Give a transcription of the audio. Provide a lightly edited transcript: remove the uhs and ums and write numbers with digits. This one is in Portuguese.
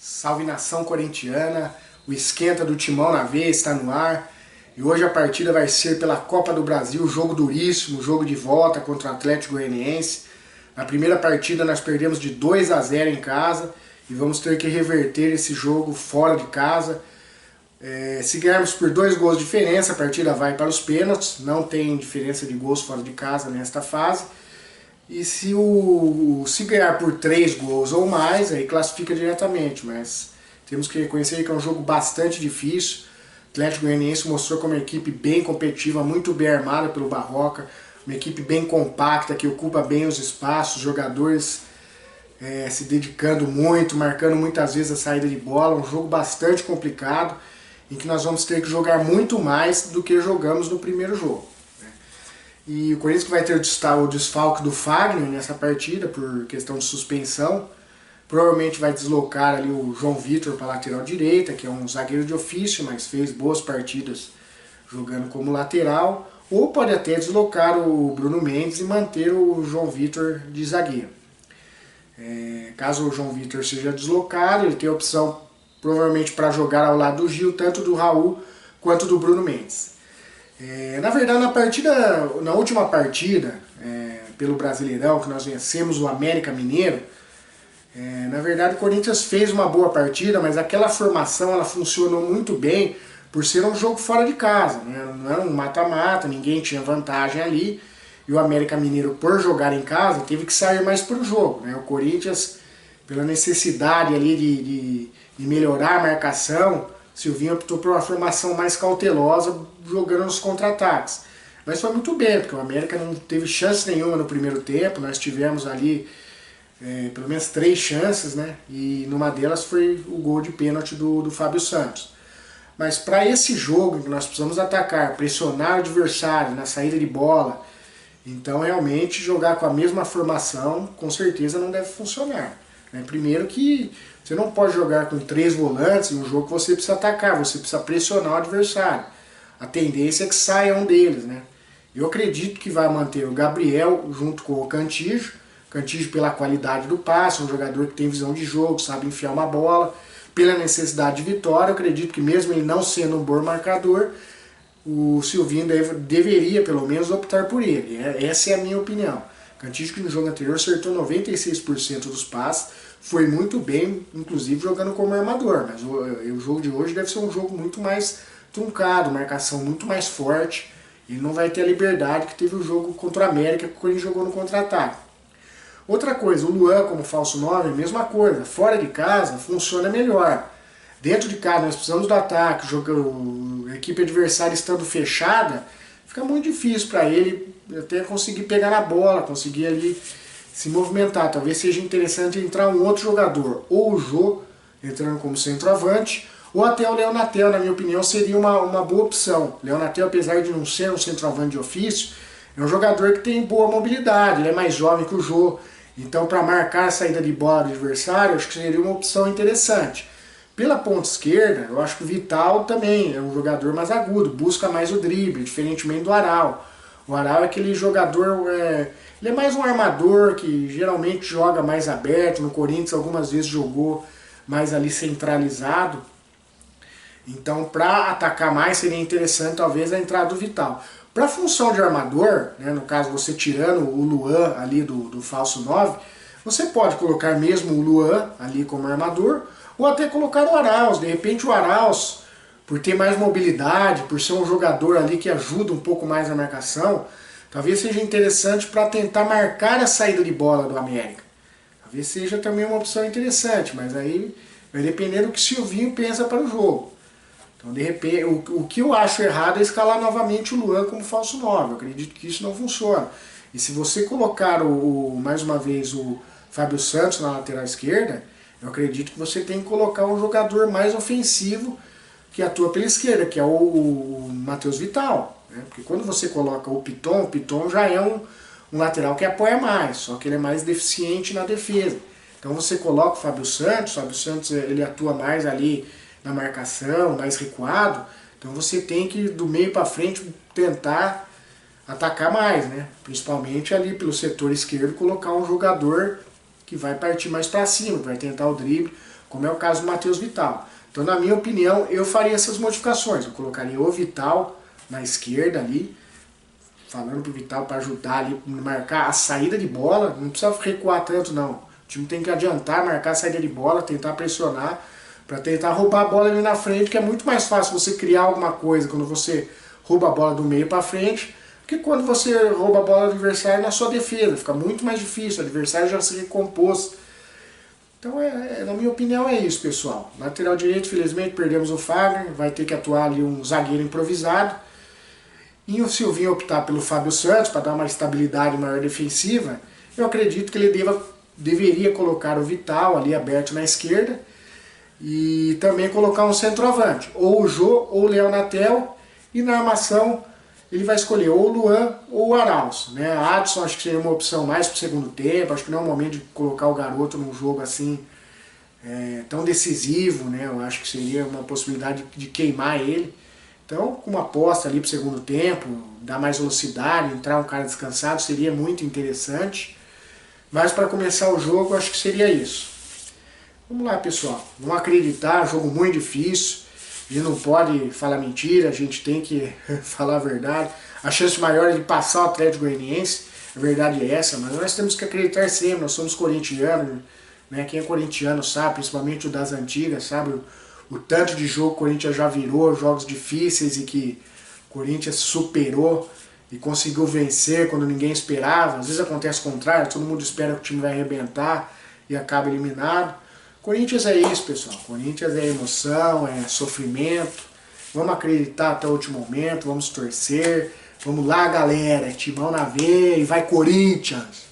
Salve nação corintiana, o esquenta do Timão na veia está no ar. E hoje a partida vai ser pela Copa do Brasil, jogo duríssimo, jogo de volta contra o Atlético Goianiense. Na primeira partida nós perdemos de 2-0 em casa e vamos ter que reverter esse jogo fora de casa. Se ganharmos por 2 gols de diferença, a partida vai para os pênaltis, não tem diferença de gols fora de casa nesta fase. E se ganhar por 3 gols ou mais, aí classifica diretamente, mas temos que reconhecer que é um jogo bastante difícil. O Atlético Goianiense mostrou como uma equipe bem competitiva, muito bem armada pelo Barroca, uma equipe bem compacta, que ocupa bem os espaços, jogadores se dedicando muito, marcando muitas vezes a saída de bola, um jogo bastante complicado, em que nós vamos ter que jogar muito mais do que jogamos no primeiro jogo. E o Corinthians vai ter o desfalque do Fagner nessa partida, por questão de suspensão. Provavelmente vai deslocar ali o João Vitor para a lateral direita, que é um zagueiro de ofício, mas fez boas partidas jogando como lateral. Ou pode até deslocar o Bruno Mendes e manter o João Vitor de zagueiro. Caso o João Vitor seja deslocado, ele tem a opção provavelmente para jogar ao lado do Gil, tanto do Raul quanto do Bruno Mendes. Na verdade, na última partida, pelo Brasileirão, que nós vencemos o América Mineiro, na verdade o Corinthians fez uma boa partida, mas aquela formação ela funcionou muito bem por ser um jogo fora de casa, né? Não era um mata-mata, ninguém tinha vantagem ali, e o América Mineiro, por jogar em casa, teve que sair mais para o jogo, né? O Corinthians, pela necessidade ali de melhorar a marcação, Silvinho optou por uma formação mais cautelosa, jogando nos contra-ataques. Mas foi muito bem, porque o América não teve chance nenhuma no primeiro tempo, nós tivemos ali pelo menos 3 chances, né? E numa delas foi o gol de pênalti do Fábio Santos. Mas para esse jogo, em que nós precisamos atacar, pressionar o adversário na saída de bola, então realmente jogar com a mesma formação, com certeza não deve funcionar. Primeiro que você não pode jogar com 3 volantes em um jogo que você precisa atacar, você precisa pressionar o adversário. A tendência é que saia um deles, né? Eu acredito que vai manter o Gabriel junto com o Cantillo pela qualidade do passe, um jogador que tem visão de jogo, sabe enfiar uma bola, pela necessidade de vitória. Eu acredito que mesmo ele não sendo um bom marcador, o Silvinho deveria pelo menos optar por ele. Essa é a minha opinião. Cantillo, que no jogo anterior acertou 96% dos passes, foi muito bem, inclusive jogando como armador, mas o jogo de hoje deve ser um jogo muito mais truncado, marcação muito mais forte, e não vai ter a liberdade que teve o jogo contra o América, que ele jogou no contra-ataque. Outra coisa, o Luan como falso 9, mesma coisa, fora de casa funciona melhor. Dentro de casa nós precisamos do ataque, a equipe adversária estando fechada, fica muito difícil para ele até conseguir pegar na bola, conseguir ali se movimentar. Talvez seja interessante entrar um outro jogador, ou o Jô entrando como centroavante, ou até o Leonatel, na minha opinião, seria uma boa opção. O Leonatel, apesar de não ser um centroavante de ofício, é um jogador que tem boa mobilidade, ele é mais jovem que o Jô, então para marcar a saída de bola do adversário, acho que seria uma opção interessante. Pela ponta esquerda, eu acho que o Vital também é um jogador mais agudo, busca mais o drible, diferentemente do Aral. O Aral é aquele jogador, ele é mais um armador que geralmente joga mais aberto, no Corinthians algumas vezes jogou mais ali centralizado. Então para atacar mais seria interessante talvez a entrada do Vital. Para a função de armador, né, no caso você tirando o Luan ali do falso 9, você pode colocar mesmo o Luan ali como armador, ou até colocar o Arauz. De repente o Arauz, por ter mais mobilidade, por ser um jogador ali que ajuda um pouco mais na marcação, talvez seja interessante para tentar marcar a saída de bola do América. Talvez seja também uma opção interessante, mas aí vai depender do que o Silvinho pensa para o jogo. Então, de repente, o que eu acho errado é escalar novamente o Luan como falso 9. Eu acredito que isso não funciona. E se você colocar mais uma vez o Fábio Santos na lateral esquerda, eu acredito que você tem que colocar um jogador mais ofensivo que atua pela esquerda, que é o Matheus Vital. Né? Porque quando você coloca o Piton já é um lateral que apoia mais, só que ele é mais deficiente na defesa. Então você coloca o Fábio Santos ele atua mais ali na marcação, mais recuado, então você tem que do meio para frente tentar atacar mais, né? Principalmente ali pelo setor esquerdo, colocar um jogador que vai partir mais para cima, que vai tentar o drible, como é o caso do Matheus Vital. Então, na minha opinião, eu faria essas modificações. Eu colocaria o Vital na esquerda ali, falando pro Vital para ajudar ali, marcar a saída de bola. Não precisa recuar tanto, não. O time tem que adiantar, marcar a saída de bola, tentar pressionar, para tentar roubar a bola ali na frente, que é muito mais fácil você criar alguma coisa quando você rouba a bola do meio para frente, que quando você rouba a bola do adversário na sua defesa. Fica muito mais difícil, o adversário já se recompôs. Então, na minha opinião, é isso, pessoal. Lateral direito, felizmente, perdemos o Fagner, vai ter que atuar ali um zagueiro improvisado. E o Silvinho optar pelo Fábio Santos, para dar uma estabilidade maior defensiva, eu acredito que ele deveria colocar o Vital ali aberto na esquerda, e também colocar um centroavante, ou o Jô ou o Leonatel, e na armação ele vai escolher ou o Luan ou o Arauz, né? A Adson acho que seria uma opção mais para o segundo tempo, acho que não é o momento de colocar o garoto num jogo assim tão decisivo, né? Eu acho que seria uma possibilidade de queimar ele. Então, com uma aposta ali para o segundo tempo, dar mais velocidade, entrar um cara descansado, seria muito interessante. Mas para começar o jogo, acho que seria isso. Vamos lá, pessoal. Vamos acreditar, jogo muito difícil. A gente não pode falar mentira, a gente tem que falar a verdade. A chance maior é de passar o Atlético Goianiense, a verdade é essa, mas nós temos que acreditar sempre, nós somos corintianos, né? Quem é corintiano sabe, principalmente o das antigas, sabe o tanto de jogo que o Corinthians já virou, jogos difíceis e que o Corinthians superou e conseguiu vencer quando ninguém esperava. Às vezes acontece o contrário, todo mundo espera que o time vai arrebentar e acaba eliminado. Corinthians é isso, pessoal. Corinthians é emoção, é sofrimento. Vamos acreditar até o último momento, vamos torcer. Vamos lá, galera. Timão na veia e vai Corinthians!